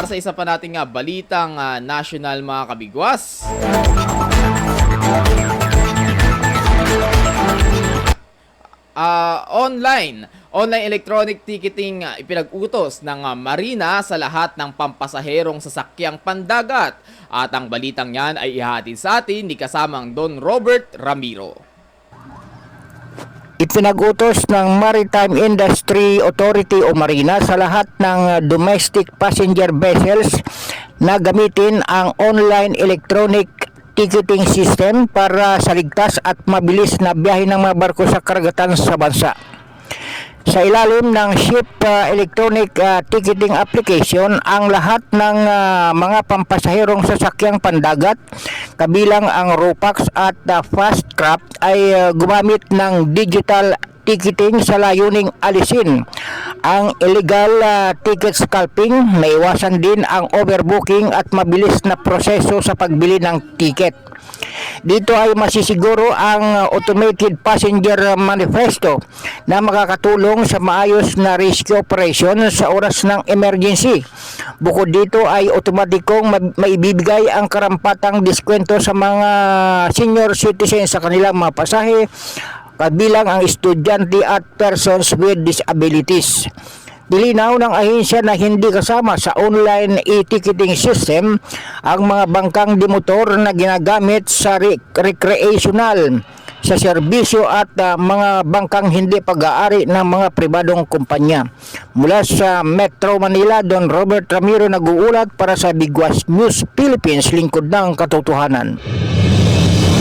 para sa isa pa nating balitang national mga kabigwas. Online electronic ticketing ipinag-utos ng Marina sa lahat ng pampasaherong sasakyang pandagat. At ang balitang yan ay ihatid sa atin ni kasamang Don Robert Ramiro. Ipinag-utos ng Maritime Industry Authority o Marina sa lahat ng domestic passenger vessels na gamitin ang online electronic ticketing system para sa ligtas at mabilis na biyahe ng mga barko sa karagatan sa bansa. Sa ilalim ng Ship Electronic Ticketing Application, ang lahat ng mga pampasaherong sasakyang pandagat, kabilang ang RoPax at Fastcraft ay gumamit ng digital ticketing sa layuning alisin ang illegal ticket scalping, maiwasan din ang overbooking at mabilis na proseso sa pagbili ng ticket. Dito ay masisiguro ang automated passenger manifesto na makakatulong sa maayos na rescue operation sa oras ng emergency. Bukod dito ay otomatikong maibibigay ang karampatang diskwento sa mga senior citizens sa kanilang mga pasahe, kabilang ang estudyante at persons with disabilities. Dilinaw ng ahensya na hindi kasama sa online e-ticketing system ang mga bangkang dimotor na ginagamit sa recreational, sa serbisyo at mga bangkang hindi pag-aari ng mga pribadong kumpanya. Mula sa Metro Manila, Don Robert Ramiro nag-uulat para sa Bigwas News Philippines, lingkod ng katotohanan.